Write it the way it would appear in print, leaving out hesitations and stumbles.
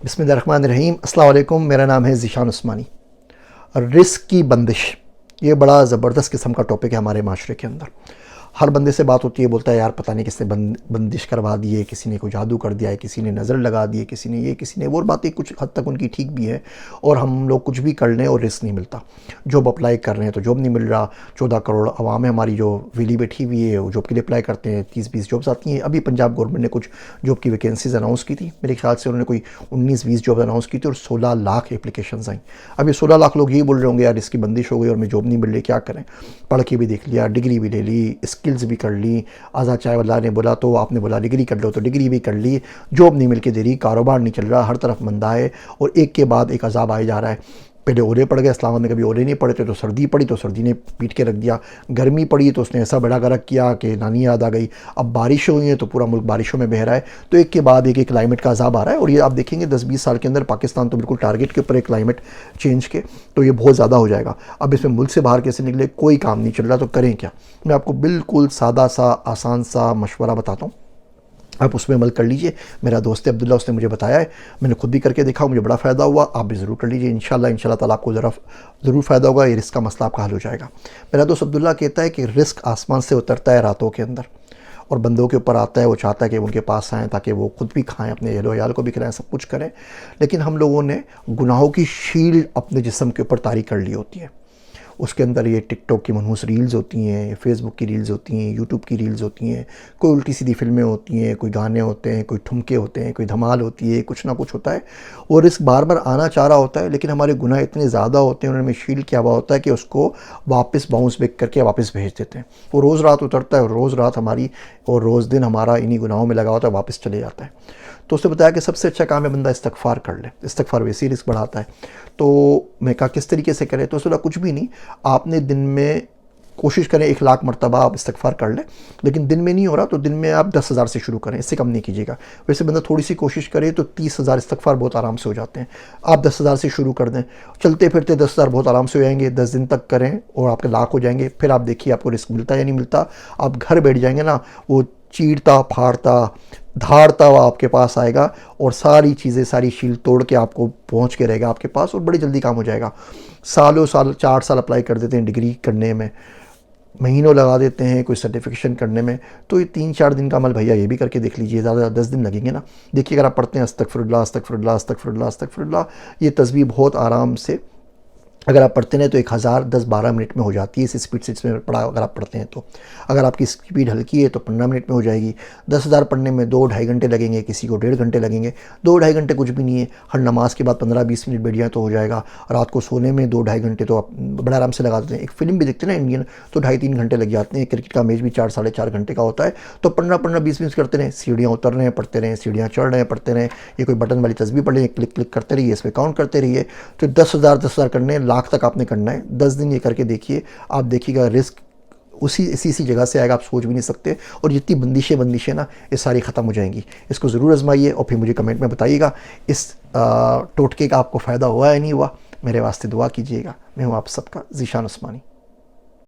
بسم اللہ الرحمن الرحیم۔ السلام علیکم، میرا نام ہے ذیشان عثمانی۔ رزق کی بندش، یہ بڑا زبردست قسم کا ٹاپک ہے ہمارے معاشرے کے اندر۔ ہر بندے سے بات ہوتی ہے، بولتا ہے یار پتہ نہیں کس نے بندش کروا دی ہے، کسی نے کوئی جادو کر دیا ہے، کسی نے نظر لگا دی ہے، کسی نے یہ کسی نے وہ۔ باتیں کچھ حد تک ان کی ٹھیک بھی ہے، اور ہم لوگ کچھ بھی کر لیں اور رزق نہیں ملتا۔ جاب اپلائی کر رہے ہیں تو جاب نہیں مل رہا۔ 14 کروڑ عوام ہے ہماری جو ویلی بیٹھی ہوئی ہے، وہ جاب کے لیے اپلائی کرتے ہیں، 30-20 جابس آتی ہیں۔ ابھی پنجاب گورنمنٹ نے کچھ جاب کی ویکینسیز اناؤنس کی تھی، میرے خیال سے انہوں نے کوئی 19-20 جاب اناؤنس کی تھی، اور 16 لاکھ اپلیکیشنز آئیں۔ اب یہ 16 لاکھ لوگ یہی بول رہے ہوں گے یار اس کی بندش ہو گئی اور میں جاب نہیں مل رہی، کیا کریں؟ پڑھ کے بھی دیکھ لیا، ڈگری بھی لے لی، اسکلز بھی کر لی، آزاد چائے والا نے بولا تو آپ نے بولا ڈگری کر لو تو ڈگری بھی کر لی، جاب نہیں مل کے دے رہی، کاروبار نہیں چل رہا، ہر طرف مندہ ہے، اور ایک کے بعد ایک عذاب آئے جا رہا ہے۔ پہلے اولے پڑ گئے، اسلام میں کبھی اولے نہیں پڑے تھے، تو سردی پڑی تو سردی نے پیٹ کے رکھ دیا، گرمی پڑی تو اس نے ایسا بڑا گرک کیا کہ نانی یاد آ گئی، اب بارش ہوئی ہے تو پورا ملک بارشوں میں بہہ رہا ہے۔ تو ایک کے بعد ایک کلائمیٹ کا عذاب آ رہا ہے، اور یہ آپ دیکھیں گے 10-20 سال کے اندر پاکستان تو بالکل ٹارگٹ کے اوپر ہے کلائمیٹ چینج کے، تو یہ بہت زیادہ ہو جائے گا۔ اب اس میں ملک سے باہر کیسے نکلے، کوئی کام نہیں چل رہا، تو کریں کیا؟ میں آپ کو بالکل سادہ سا آسان سا مشورہ بتاتا ہوں، آپ اس میں عمل کر لیجئے۔ میرا دوست عبداللہ، اس نے مجھے بتایا ہے، میں نے خود بھی کر کے دیکھا، مجھے بڑا فائدہ ہوا، آپ بھی ضرور کر لیجئے، انشاءاللہ تعالیٰ آپ کو ضرور فائدہ ہوگا، یہ رزق کا مسئلہ آپ کا حل ہو جائے گا۔ میرا دوست عبداللہ کہتا ہے کہ رزق آسمان سے اترتا ہے راتوں کے اندر، اور بندوں کے اوپر آتا ہے، وہ چاہتا ہے کہ ان کے پاس آئیں تاکہ وہ خود بھی کھائیں، اپنے اہل و عیال کو بھی کھلائیں، سب کچھ کریں، لیکن ہم لوگوں نے گناہوں کی شیلڈ اپنے جسم کے اوپر طاری کر لی ہوتی ہے۔ اس کے اندر یہ ٹک ٹاک کی منحوس ریلز ہوتی ہیں، فیس بک کی ریلز ہوتی ہیں، یوٹیوب کی ریلز ہوتی ہیں، کوئی الٹی سیدھی فلمیں ہوتی ہیں، کوئی گانے ہوتے ہیں، کوئی ٹھمکے ہوتے ہیں، کوئی دھمال ہوتی ہے، کچھ نہ کچھ ہوتا ہے، اور رزق بار بار آنا چاہ رہا ہوتا ہے، لیکن ہمارے گناہ اتنے زیادہ ہوتے ہیں، انہوں نے شیل کیا ہوا ہوتا ہے کہ اس کو واپس باؤنس بیک کر کے واپس بھیج دیتے ہیں۔ وہ روز رات اترتا ہے، اور روز رات ہماری اور روز دن ہمارا انہی گناہوں میں لگا ہوتا ہے، واپس چلے جاتا ہے۔ تو اس نے بتایا کہ سب سے اچھا کام ہے بندہ استغفار کر لے، استغفار ویسے ہی رزق بڑھاتا ہے۔ تو میں کہا کس طریقے سے کرے؟ تو اس نے بولا کچھ بھی نہیں، آپ نے دن میں کوشش کریں 1,00,000 مرتبہ آپ استغفار کر لیں، لیکن دن میں نہیں ہو رہا تو دن میں آپ 10,000 سے شروع کریں، اس سے کم نہیں کیجیے گا۔ ویسے بندہ تھوڑی سی کوشش کرے تو 30,000 استغفار بہت آرام سے ہو جاتے ہیں، آپ 10,000 سے شروع کر دیں، چلتے پھرتے 10,000 بہت آرام سے ہو جائیں گے، 10 دن تک کریں اور آپ کے لاکھ ہو جائیں گے۔ پھر آپ دیکھیے آپ کو رزق ملتا ہے یا نہیں ملتا، آپ گھر بیٹھ جائیں گے نا، وہ چیرتا پھاڑتا دھاڑتا ہوا آپ کے پاس آئے گا، اور ساری چیزیں ساری شیل توڑ کے آپ کو پہنچ کے رہے گا آپ کے پاس، اور بڑی جلدی کام ہو جائے گا۔ سالوں سال 4 سال اپلائی کر دیتے ہیں ڈگری کرنے میں، مہینوں لگا دیتے ہیں کوئی سرٹیفکیشن کرنے میں، تو یہ 3-4 دن کا عمل بھیا یہ بھی کر کے دیکھ لیجئے، زیادہ 10 دن لگیں گے نا۔ دیکھیے اگر آپ پڑھتے ہیں استغفر اللہ استغفر اللہ استغفر اللہ استغفر اللہ، یہ تسبیح بہت آرام سے اگر آپ پڑھتے ہیں تو 1000 10-12 منٹ میں ہو جاتی ہے، اس اسپیڈ سے اس میں پڑھا اگر آپ پڑھتے ہیں تو۔ اگر آپ کی اسپیڈ ہلکی ہے تو 15 منٹ میں ہو جائے گی۔ 10,000 پڑھنے میں 2-2.5 گھنٹے لگیں گے، کسی کو 1.5 گھنٹے لگیں گے۔ 2-2.5 گھنٹے کچھ بھی نہیں ہے، ہر نماز کے بعد 15-20 منٹ بیٹھ جائیں تو ہو جائے گا۔ رات کو سونے میں 2-2.5 گھنٹے تو آپ بڑا آرام سے لگا دیتے ہیں۔ ایک فلم بھی دیکھتے ہیں نا انڈین، تو 2.5-3 گھنٹے لگ جاتے ہیں۔ کرکٹ کا میچ بھی 4-4.5 گھنٹے کا ہوتا ہے، تو 15-20 منٹ کرتے رہیں، سیڑھیاں اتر رہے ہیں پڑھتے رہیں، سیڑھیاں چڑھ رہے ہیں پڑھتے رہیں، یہ کوئی بٹن والی تسبیح پڑھ لیں، کلک کلک کرتے رہیے، اس پہ کاؤنٹ کرتے رہیے۔ تو 10,000 کرنے ہیں، لاکھ تک آپ نے کرنا ہے۔ 10 دن یہ کر کے دیکھیے، آپ دیکھیے گا رزق اسی جگہ سے آئے گا، آپ سوچ بھی نہیں سکتے، اور جتنی بندشیں نا یہ ساری ختم ہو جائیں گی۔ اس کو ضرور آزمائیے، اور پھر مجھے کمنٹ میں بتائیے گا اس ٹوٹکے کا آپ کو فائدہ ہوا یا نہیں ہوا۔ میرے واسطے دعا کیجیے گا۔ میں ہوں آپ سب کا ذیشان عثمانی۔